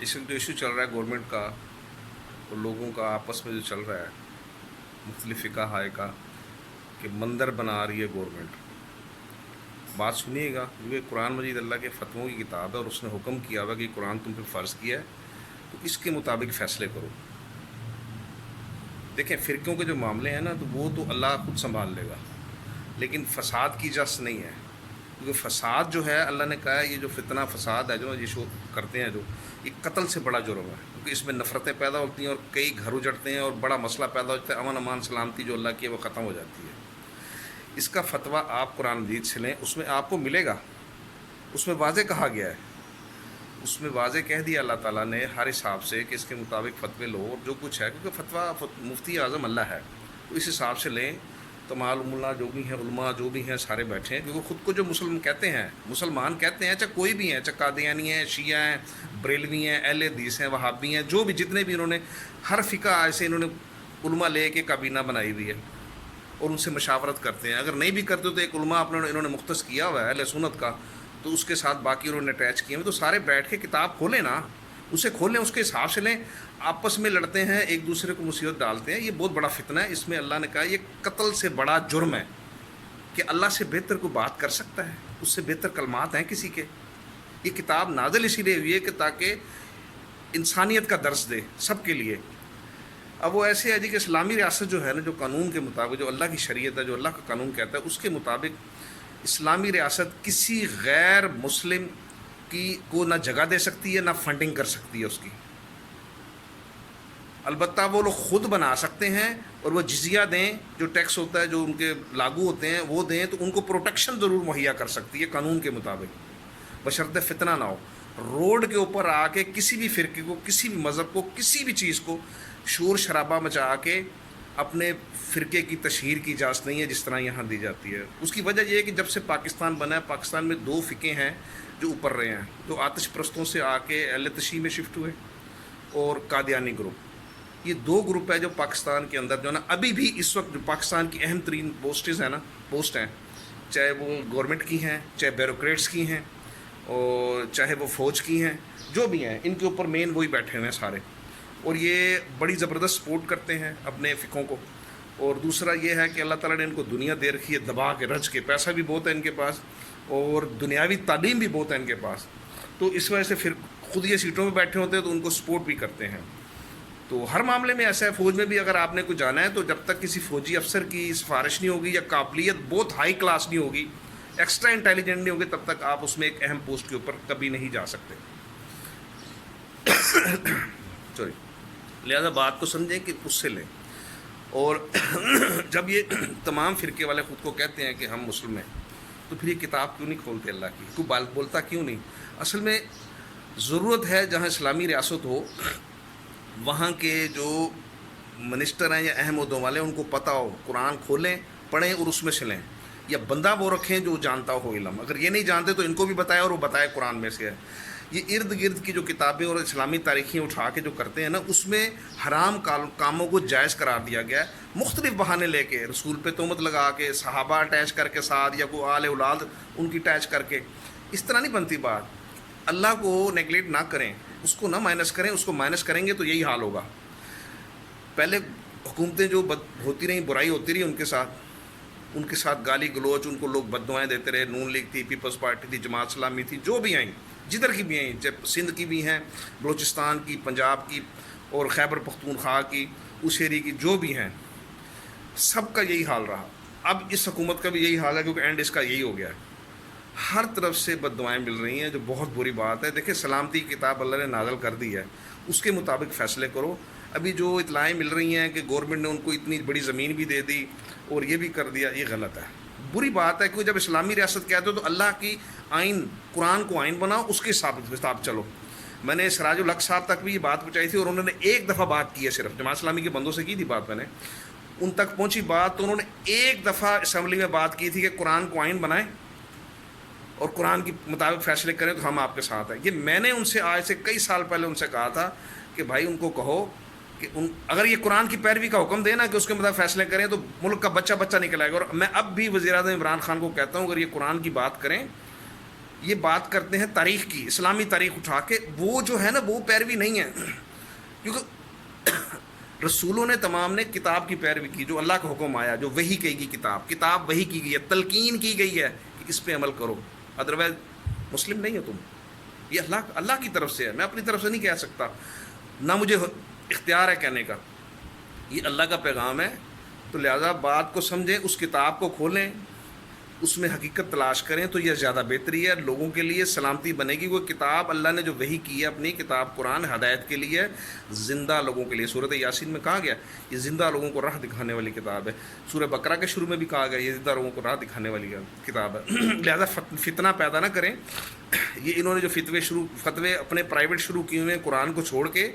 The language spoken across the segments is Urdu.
اس وقت جو ایشو چل رہا ہے گورنمنٹ کا اور لوگوں کا آپس میں جو چل رہا ہے مختلف فقہ ہائے کا کہ مندر بنا رہی ہے گورنمنٹ. بات سنیے گا کیونکہ قرآن مجید اللہ کے فتووں کی کتاب ہے اور اس نے حکم کیا ہوا کہ قرآن تم پہ فرض کیا ہے تو اس کے مطابق فیصلے کرو. دیکھیں فرقوں کے جو معاملے ہیں نا تو وہ تو اللہ خود سنبھال لے گا، لیکن فساد کی اجازت نہیں ہے، کیونکہ فساد جو ہے اللہ نے کہا ہے یہ جو فتنہ فساد ہے جو یہ شو کرتے ہیں جو یہ قتل سے بڑا جرم ہے، کیونکہ اس میں نفرتیں پیدا ہوتی ہیں اور کئی گھر اجڑتے ہیں اور بڑا مسئلہ پیدا ہوتا ہے، امن امان سلامتی جو اللہ کی ہے وہ ختم ہو جاتی ہے. اس کا فتویٰ آپ قرآن مجید سے لیں، اس میں آپ کو ملے گا. اس میں واضح کہا گیا ہے، اس میں واضح کہہ دیا اللہ تعالیٰ نے ہر حساب سے کہ اس کے مطابق فتوے لو اور جو کچھ ہے، کیونکہ فتویٰ مفتی اعظم اللہ ہے تو اس حساب سے لیں. تمام اللہ جو بھی ہیں علماء جو بھی ہیں سارے بیٹھے ہیں، کیونکہ خود کو جو مسلمان کہتے ہیں چاہے کوئی بھی ہیں، چاہے قادیانی ہیں، شیعہ ہیں، بریلوی ہیں، اہل حدیث ہیں، وہابی ہیں، جو بھی جتنے بھی انہوں نے ہر فقہ ایسے انہوں نے علماء لے کے کابینہ بنائی ہوئی ہے اور ان سے مشاورت کرتے ہیں. اگر نہیں بھی کرتے تو ایک علماء اپنے انہوں نے مختص کیا ہوا ہے اہل سنت کا، تو اس کے ساتھ باقی انہوں نے اٹیچ کیے ہوئے، تو سارے بیٹھ کے کتاب کھولیں نا، اسے کھولیں، اس کے حساب سے لیں. آپس میں لڑتے ہیں، ایک دوسرے کو مصیبت ڈالتے ہیں، یہ بہت بڑا فتنہ ہے. اس میں اللہ نے کہا یہ قتل سے بڑا جرم ہے کہ اللہ سے بہتر کو بات کر سکتا ہے، اس سے بہتر کلمات ہیں کسی کے. یہ کتاب نازل اسی لیے ہوئی ہے کہ تاکہ انسانیت کا درس دے سب کے لیے. اب وہ ایسے ہے جی کہ اسلامی ریاست جو ہے نا، جو قانون کے مطابق جو اللہ کی شریعت ہے، جو اللہ کا قانون کہتا ہے، اس کے مطابق اسلامی ریاست کسی غیر مسلم کو نہ جگہ دے سکتی ہے نہ فنڈنگ کر سکتی ہے اس کی. البتہ وہ لوگ خود بنا سکتے ہیں اور وہ جزیہ دیں، جو ٹیکس ہوتا ہے جو ان کے لاگو ہوتے ہیں وہ دیں، تو ان کو پروٹیکشن ضرور مہیا کر سکتی ہے قانون کے مطابق، بشرطِ فتنہ نہ ہو. روڈ کے اوپر آ کے کسی بھی فرقے کو، کسی بھی مذہب کو، کسی بھی چیز کو شور شرابہ مچا کے اپنے فرقے کی تشہیر کی اجازت نہیں ہے جس طرح یہاں دی جاتی ہے. اس کی وجہ یہ ہے کہ جب سے پاکستان بنا ہے، پاکستان میں دو فقے ہیں جو اوپر رہے ہیں، تو آتش پرستوں سے آ کے اہل تشیع میں شفٹ ہوئے اور قادیانی گروپ. یہ دو گروپ ہے جو پاکستان کے اندر جو ہے نا ابھی بھی اس وقت جو پاکستان کی اہم ترین پوسٹ ہیں، چاہے وہ گورنمنٹ کی ہیں، چاہے بیوروکریٹس کی ہیں، اور چاہے وہ فوج کی ہیں، جو بھی ہیں ان کے اوپر مین وہی بیٹھے ہوئے ہیں سارے، اور یہ بڑی زبردست سپورٹ کرتے ہیں اپنے فقوں کو. اور دوسرا یہ ہے کہ اللہ تعالیٰ نے ان کو دنیا دے رکھی ہے دبا کے رج کے، پیسہ بھی بہت ہے ان کے پاس اور دنیاوی تعلیم بھی بہت ہے ان کے پاس، تو اس وجہ سے پھر خود یہ سیٹوں میں بیٹھے ہوتے ہیں تو ان کو سپورٹ بھی کرتے ہیں. تو ہر معاملے میں ایسا ہے. فوج میں بھی اگر آپ نے کچھ جانا ہے تو جب تک کسی فوجی افسر کی سفارش نہیں ہوگی یا قابلیت بہت ہائی کلاس نہیں ہوگی، ایکسٹرا انٹیلیجنٹ نہیں ہوگی، تب تک آپ اس میں ایک اہم پوسٹ کے اوپر کبھی نہیں جا سکتے. سوری، لہذا بات کو سمجھیں کہ اس سے لیں. اور جب یہ تمام فرقے والے خود کو کہتے ہیں کہ ہم مسلم ہیں، تو پھر یہ کتاب کیوں نہیں کھولتے اللہ کی؟ کوئی بولتا کیوں نہیں؟ اصل میں ضرورت ہے جہاں اسلامی ریاست ہو وہاں کے جو منسٹر ہیں یا اہم عہدوں والے ان کو پتہ ہو، قرآن کھولیں پڑھیں اور اس میں سے لیں، یا بندہ وہ رکھیں جو جانتا ہو علم. اگر یہ نہیں جانتے تو ان کو بھی بتائے اور وہ بتائے قرآن میں سے ہے. یہ ارد گرد کی جو کتابیں اور اسلامی تاریخیں اٹھا کے جو کرتے ہیں نا، اس میں حرام کاموں کو جائز قرار دیا گیا ہے، مختلف بہانے لے کے، رسول پہ تہمت لگا کے، صحابہ اٹیچ کر کے ساتھ، یا کوئی آل اولاد ان کی اٹیچ کر کے. اس طرح نہیں بنتی بات. اللہ کو نیگلیکٹ نہ کریں، اس کو نہ مائنس کریں. اس کو مائنس کریں گے تو یہی حال ہوگا. پہلے حکومتیں جو ہوتی رہیں، برائی ہوتی رہی ان کے ساتھ گالی گلوچ، ان کو لوگ بد دعائیں دیتے رہے. نون لیگ تھی، پیپلز پارٹی تھی، جماعت اسلامی تھی، جو بھی آئیں، جدھر کی بھی آئیں، چاہے سندھ کی بھی ہیں، بلوچستان کی، پنجاب کی، اور خیبر پختونخوا کی، عسیری کی، جو بھی ہیں، سب کا یہی حال رہا. اب اس حکومت کا بھی یہی حال ہے، کیونکہ اینڈ اس کا یہی ہو گیا ہے. ہر طرف سے بد دعائیں مل رہی ہیں، جو بہت بری بات ہے. دیکھیں سلامتی کی کتاب اللہ نے نازل کر دی ہے، اس کے مطابق فیصلے کرو. ابھی جو اطلاعیں مل رہی ہیں کہ گورنمنٹ نے ان کو اتنی بڑی زمین بھی دے دی اور یہ بھی کر دیا، یہ غلط ہے، بری بات ہے. کیونکہ جب اسلامی ریاست کہتے ہو تو اللہ کی آئین، قرآن کو آئین بناؤ، اس کے حساب چلو. میں نے سراج الحق صاحب تک بھی یہ بات پہنچائی تھی اور انہوں نے ایک دفعہ بات کی ہے، صرف جماعت اسلامی کے بندوں سے کی تھی بات، میں نے ان تک پہنچی بات تو انہوں نے ایک دفعہ اسمبلی میں بات کی تھی کہ قرآن کو آئین بنائیں اور قرآن کے مطابق فیصلے کریں تو ہم آپ کے ساتھ ہیں. یہ میں نے ان سے آج سے کئی سال پہلے ان سے کہا تھا کہ بھائی ان کو کہو کہ اگر یہ قرآن کی پیروی کا حکم دے نا کہ اس کے مطابق فیصلے کریں تو ملک کا بچہ نکل آئے گا. اور میں اب بھی وزیر اعظم عمران خان کو کہتا ہوں اگر یہ قرآن کی بات کریں یہ بات کرتے ہیں تاریخ کی، اسلامی تاریخ اٹھا کے، وہ جو ہے نا وہ پیروی نہیں ہے، کیونکہ رسولوں نے تمام نے کتاب کی پیروی کی، جو اللہ کا حکم آیا، جو وحی کہے گی کتاب وحی کی گئی ہے، تلقین کی گئی ہے کہ اس پہ عمل کرو، ادروائز مسلم نہیں ہو تم. یہ اللہ کی طرف سے ہے، میں اپنی طرف سے نہیں کہہ سکتا، نہ مجھے اختیار ہے کہنے کا، یہ اللہ کا پیغام ہے. تو لہٰذا بات کو سمجھیں، اس کتاب کو کھولیں، اس میں حقیقت تلاش کریں، تو یہ زیادہ بہتری ہے، لوگوں کے لیے سلامتی بنے گی. وہ کتاب اللہ نے جو وحی کی ہے اپنی کتاب قرآن، ہدایت کے لیے، زندہ لوگوں کے لیے. سورۃ یاسین میں کہا گیا یہ زندہ لوگوں کو راہ دکھانے والی کتاب ہے. سورہ بقرہ کے شروع میں بھی کہا گیا یہ زندہ لوگوں کو راہ دکھانے والی کتاب ہے. لہذا فتنہ پیدا نہ کریں. یہ انہوں نے جو فتوے اپنے پرائیویٹ شروع کیے ہوئے ہیں قرآن کو چھوڑ کے،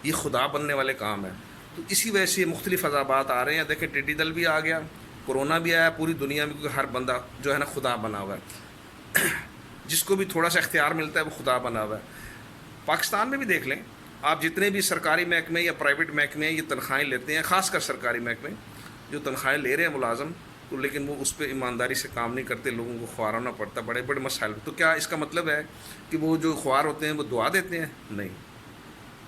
یہ خدا بننے والے کام ہیں. تو اسی وجہ سے مختلف عذابات آ رہے ہیں. دیکھیں ٹڈی دل بھی آ گیا، کرونا بھی آیا پوری دنیا میں، کیونکہ ہر بندہ جو ہے نا خدا بنا ہوا ہے. جس کو بھی تھوڑا سا اختیار ملتا ہے وہ خدا بنا ہوا ہے. پاکستان میں بھی دیکھ لیں آپ، جتنے بھی سرکاری محکمے یا پرائیویٹ محکمے یہ تنخواہیں لیتے ہیں، خاص کر سرکاری محکمے جو تنخواہیں لے رہے ہیں ملازم، تو لیکن وہ اس پہ ایمانداری سے کام نہیں کرتے، لوگوں کو خوار ہونا پڑتا بڑے بڑے مسائل. تو کیا اس کا مطلب ہے کہ وہ جو خوار ہوتے ہیں وہ دعا دیتے ہیں؟ نہیں،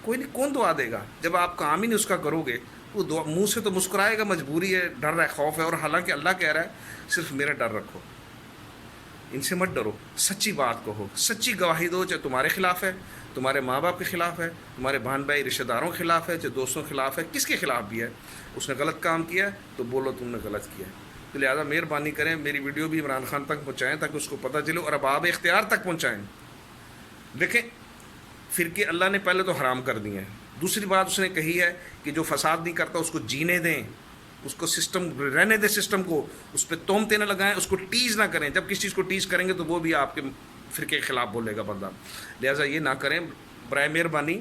کوئی نہیں. کون دعا دے گا جب آپ کام ہی نہیں اس کا کرو گے؟ وہ دعا منہ سے تو مسکرائے گا، مجبوری ہے، ڈر ہے، خوف ہے. اور حالانکہ اللہ کہہ رہا ہے صرف میرا ڈر رکھو، ان سے مت ڈرو، سچی بات کہو، سچی گواہی دو، چاہے تمہارے خلاف ہے، تمہارے ماں باپ کے خلاف ہے، تمہارے بہن بھائی رشتہ داروں کے خلاف ہے، چاہے دوستوں کے خلاف ہے، کس کے خلاف بھی ہے، اس نے غلط کام کیا ہے تو بولو تم نے غلط کیا ہے. تو لہٰذا مہربانی کریں میری ویڈیو بھی عمران خان تک پہنچائیں تاکہ اس کو پتہ چلے، اور اباب اختیار تک پہنچائیں. دیکھیں فرقے اللہ نے پہلے تو حرام کر دیے ہیں. دوسری بات اس نے کہی ہے کہ جو فساد نہیں کرتا اس کو جینے دیں، اس کو سسٹم رہنے دیں، سسٹم کو، اس پہ تہمتیں نہ لگائیں، اس کو ٹیز نہ کریں. جب کسی چیز کو ٹیز کریں گے تو وہ بھی آپ کے فرقے کے خلاف بولے گا بندہ. لہٰذا یہ نہ کریں برائے مہربانی.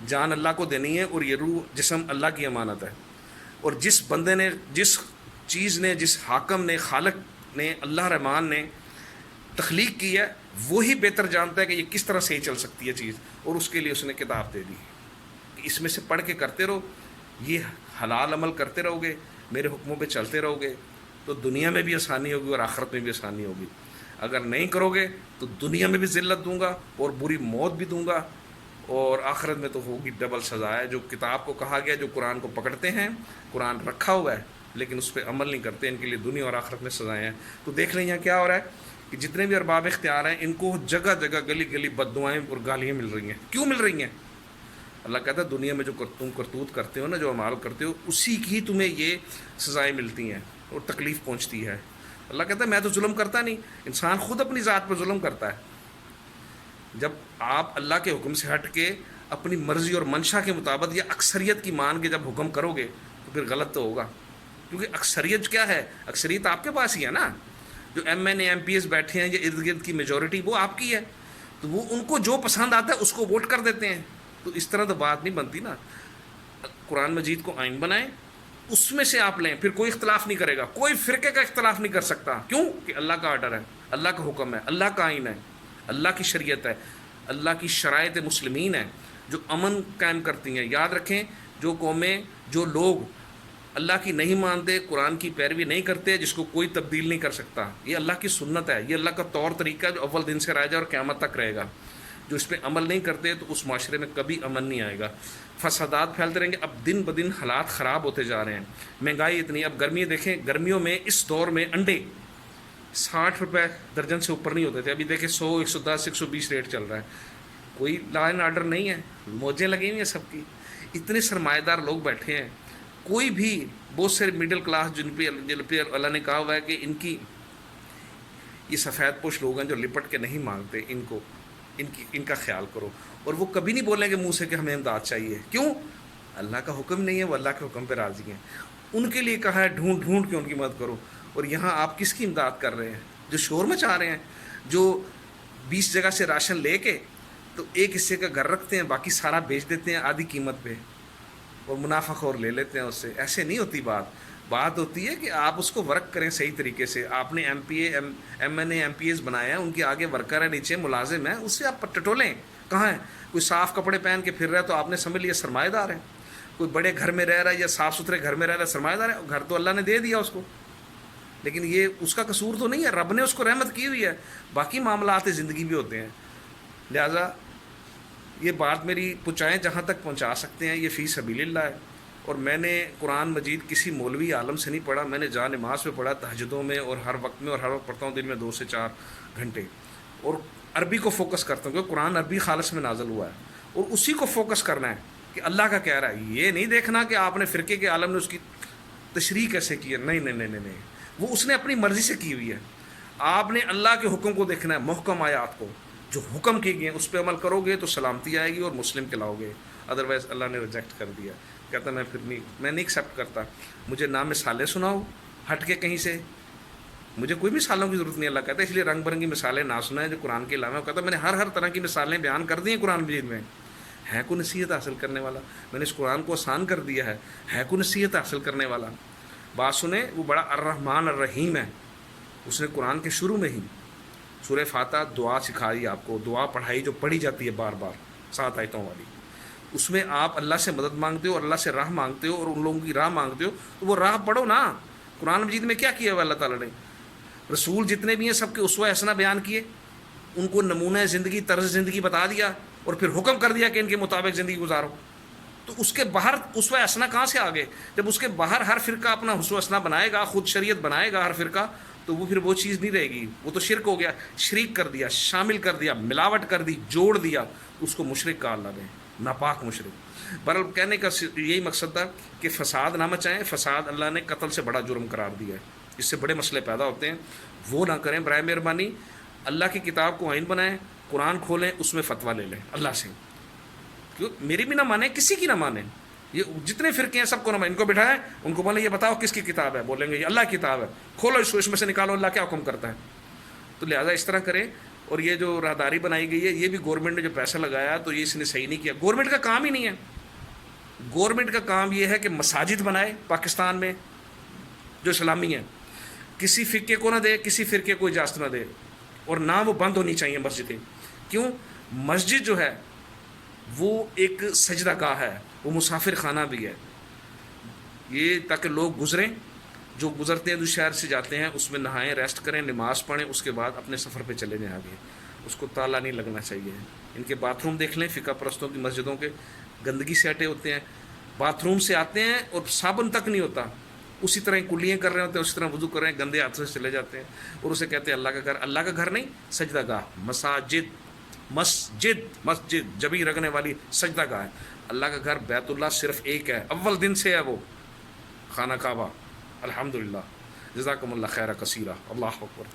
جان اللہ کو دینی ہے، اور یہ روح جسم اللہ کی امانت ہے. اور جس بندے نے، جس چیز نے، جس حاکم نے، خالق نے، اللہ رحمان نے تخلیق کی ہے، وہی بہتر جانتا ہے کہ یہ کس طرح صحیح چل سکتی ہے چیز، اور اس کے لیے اس نے کتاب دے دی کہ اس میں سے پڑھ کے کرتے رہو. یہ حلال عمل کرتے رہو گے، میرے حکموں پہ چلتے رہو گے، تو دنیا میں بھی آسانی ہوگی اور آخرت میں بھی آسانی ہوگی. اگر نہیں کرو گے تو دنیا میں بھی ذلت دوں گا اور بری موت بھی دوں گا، اور آخرت میں تو ہوگی ڈبل سزا ہے. جو کتاب کو کہا گیا، جو قرآن کو پکڑتے ہیں، قرآن رکھا ہوا ہے لیکن اس پہ عمل نہیں کرتے، ان کے لیے دنیا اور آخرت میں سزائیں ہیں. تو دیکھ لیں یہاں کیا ہو رہا ہے کہ جتنے بھی ارباب اختیار ہیں ان کو جگہ جگہ گلی گلی بددعائیں اور گالیاں مل رہی ہیں. کیوں مل رہی ہیں؟ اللہ کہتا ہے دنیا میں جو تم کرتوت کرتے ہو نا، جو اعمال کرتے ہو، اسی کی تمہیں یہ سزائیں ملتی ہیں اور تکلیف پہنچتی ہے. اللہ کہتا ہے میں تو ظلم کرتا نہیں. انسان خود اپنی ذات پر ظلم کرتا ہے. جب آپ اللہ کے حکم سے ہٹ کے اپنی مرضی اور منشا کے مطابق یا اکثریت کی مان کے جب حکم کرو گے تو پھر غلط تو ہوگا. کیونکہ اکثریت کیا ہے؟ اکثریت آپ کے پاس ہی ہے نا. جو M N A M P S بیٹھے ہیں یا ارد گرد کی میجورٹی، وہ آپ کی ہے. تو وہ ان کو جو پسند آتا ہے اس کو ووٹ کر دیتے ہیں. تو اس طرح تو بات نہیں بنتی نا. قرآن مجید کو آئین بنائیں، اس میں سے آپ لیں، پھر کوئی اختلاف نہیں کرے گا، کوئی فرقے کا اختلاف نہیں کر سکتا. کیوں؟ کہ اللہ کا آرڈر ہے، اللہ کا حکم ہے، اللہ کا آئین ہے، اللہ کی شریعت ہے، اللہ کی شرائط مسلمین ہے جو امن قائم کرتی ہیں. یاد رکھیں جو قومیں، جو لوگ اللہ کی نہیں مانتے، قرآن کی پیروی نہیں کرتے، جس کو کوئی تبدیل نہیں کر سکتا، یہ اللہ کی سنت ہے، یہ اللہ کا طور طریقہ ہے جو اول دن سے رائج ہے اور قیامت تک رہے گا. جو اس پہ عمل نہیں کرتے تو اس معاشرے میں کبھی امن نہیں آئے گا، فسادات پھیلتے رہیں گے. اب دن بدن حالات خراب ہوتے جا رہے ہیں، مہنگائی اتنی. اب گرمی دیکھیں، گرمیوں میں اس دور میں انڈے 60 روپے درجن سے اوپر نہیں ہوتے تھے. ابھی دیکھیں 100، 110، 120 ریٹ چل رہا ہے. کوئی لا اینڈ آرڈر نہیں ہے، موجیں لگی ہوئی ہیں سب کی. اتنے سرمایہ دار لوگ بیٹھے ہیں، کوئی بھی بہت سے مڈل کلاس جن پہ اللہ نے کہا ہوا ہے کہ ان کی یہ سفید پوش لوگ ہیں جو لپٹ کے نہیں مانگتے، ان کا خیال کرو. اور وہ کبھی نہیں بولیں گے منہ سے کہ ہمیں امداد چاہیے. کیوں؟ اللہ کا حکم نہیں ہے، وہ اللہ کے حکم پہ راضی ہیں. ان کے لیے کہا ہے ڈھونڈ ڈھونڈ کے ان کی مدد کرو. اور یہاں آپ کس کی امداد کر رہے ہیں؟ جو شور مچا رہے ہیں، جو 20 جگہ سے راشن لے کے تو ایک حصے کا گھر رکھتے ہیں، باقی سارا بیچ دیتے ہیں آدھی قیمت پہ اور منافع خور لے لیتے ہیں اس سے. ایسے نہیں ہوتی بات ہوتی ہے کہ آپ اس کو ورک کریں صحیح طریقے سے. آپ نے M N A M P S بنایا ہے، ان کے آگے ورکر ہے، نیچے ملازم ہے، اس سے آپ ٹٹولیں. کہاں ہے؟ کوئی صاف کپڑے پہن کے پھر رہا ہے تو آپ نے سمجھ لیا سرمایہ دار ہے. کوئی بڑے گھر میں رہ رہا ہے یا صاف ستھرے گھر میں رہ رہا ہے، سرمایہ دار ہے. گھر تو اللہ نے دے دیا اس کو. لیکن یہ اس کا قصور تو نہیں ہے، رب نے اس کو رحمت کی ہوئی ہے، باقی معاملات زندگی بھی ہوتے ہیں. لہٰذا یہ بات میری پہنچائیں جہاں تک پہنچا سکتے ہیں، یہ فی سبیل اللہ ہے. اور میں نے قرآن مجید کسی مولوی عالم سے نہیں پڑھا، میں نے جا نماز میں پڑھا، تہجدوں میں اور ہر وقت میں، اور ہر وقت پڑھتا ہوں دن میں 2 سے 4 گھنٹے. اور عربی کو فوکس کرتا ہوں، کیونکہ قرآن عربی خالص میں نازل ہوا ہے، اور اسی کو فوکس کرنا ہے کہ اللہ کا کہہ رہا ہے. یہ نہیں دیکھنا کہ آپ نے فرقے کے عالم نے اس کی تشریح کیسے کی ہے، نہیں نہیں نہیں نہیں، وہ اس نے اپنی مرضی سے کی ہوئی ہے. آپ نے اللہ کے حکم کو دیکھنا ہے، محکم آیات کو جو حکم کی گئے ہیں اس پہ عمل کرو گے تو سلامتی آئے گی اور مسلم کے لاؤ گے. ادروائز اللہ نے ریجیکٹ کر دیا، کہتا میں پھر نہیں، میں نہیں ایکسیپٹ کرتا. مجھے نہ مثالیں سناؤ ہٹ کے کہیں سے، مجھے کوئی مثالوں کی ضرورت نہیں. اللہ کہتا ہے اس لیے رنگ برنگی مثالیں نہ سنائیں جو قرآن کے علاوہ. کہتا ہے میں نے ہر طرح کی مثالیں بیان کر دی ہیں قرآن مجید میں. ہے کوئی نصیحت حاصل کرنے والا؟ میں نے اس قرآن کو آسان کر دیا ہے کوئی نصیحت حاصل کرنے والا؟ بات سنیں، وہ بڑا الرحمن الرحیم ہے. اس نے قرآن کے شروع میں ہی سورہ فاتحہ دعا سکھائی آپ کو، دعا پڑھائی جو پڑھی جاتی ہے بار بار 7 آیتوں والی. اس میں آپ اللہ سے مدد مانگتے ہو اور اللہ سے راہ مانگتے ہو اور ان لوگوں کی راہ مانگتے ہو، تو وہ راہ پڑھو نا. قرآن مجید میں کیا کیا ہوا اللہ تعالیٰ نے؟ رسول جتنے بھی ہیں سب کے اسوہ حسنہ بیان کیے، ان کو نمونہ زندگی، طرز زندگی بتا دیا، اور پھر حکم کر دیا کہ ان کے مطابق زندگی گزارو. تو اس کے باہر اسوہ حسنہ کہاں سے آگے؟ جب اس کے باہر ہر فرقہ اپنا اسوہ حسنہ بنائے گا، خود شریعت بنائے گا ہر فرقہ، تو وہ پھر وہ چیز نہیں رہے گی. وہ تو شرک ہو گیا، شریک کر دیا، شامل کر دیا، ملاوٹ کر دی، جوڑ دیا، اس کو مشرک کہا اللہ نے، ناپاک مشرک. بہرحال کہنے کا یہی مقصد تھا کہ فساد نہ مچائیں. فساد اللہ نے قتل سے بڑا جرم قرار دیا ہے، اس سے بڑے مسئلے پیدا ہوتے ہیں، وہ نہ کریں برائے مہربانی. اللہ کی کتاب کو آئین بنائیں، قرآن کھولیں، اس میں فتویٰ لے لیں اللہ سے. کیوں میری بھی نہ مانیں، کسی کی نہ مانیں. یہ جتنے فرقے ہیں سب کو نہ مانیں، ان کو بٹھائیں، ان کو بولیں یہ بتاؤ کس کی کتاب ہے، بولیں گے یہ اللہ کی کتاب ہے، کھولو اس میں سے نکالو اللہ کیا حکم کرتا ہے. تو لہٰذا اس طرح کریں. اور یہ جو راہداری بنائی گئی ہے، یہ بھی گورنمنٹ نے جو پیسہ لگایا تو یہ اس نے صحیح نہیں کیا. گورنمنٹ کا کام ہی نہیں ہے. گورنمنٹ کا کام یہ ہے کہ مساجد بنائے پاکستان میں جو اسلامی ہیں، کسی فرقے کو نہ دے، کسی فرقے کو اجازت نہ دے، اور نہ وہ بند ہونی چاہیے مسجدیں. کیوں؟ مسجد جو ہے وہ ایک سجدہ گاہ ہے، وہ مسافر خانہ بھی ہے. یہ تاکہ لوگ گزریں، جو گزرتے ہیں جو شہر سے جاتے ہیں، اس میں نہائیں، ریسٹ کریں، نماز پڑھیں، اس کے بعد اپنے سفر پہ چلے جائیں آگے. اس کو تالا نہیں لگنا چاہیے. ان کے باتھ روم دیکھ لیں، فقہ پرستوں کی مسجدوں کے گندگی سے ہٹے ہوتے ہیں. باتھ روم سے آتے ہیں اور صابن تک نہیں ہوتا، اسی طرح کلیاں کر رہے ہوتے ہیں، اسی طرح وضو کر رہے ہیں، گندے ہاتھوں سے چلے جاتے ہیں. اور اسے کہتے ہیں اللہ کا گھر. اللہ کا گھر نہیں، سجدہ گاہ. مسجد جبھی رکھنے والی سجدہ گاہ ہے. اللہ کا گھر بیت اللہ صرف ایک ہے، اول دن سے ہے وہ، خانہ کعبہ. الحمدللہ. جزاکم اللہ خیر کثیرہ. اللہ اکبر.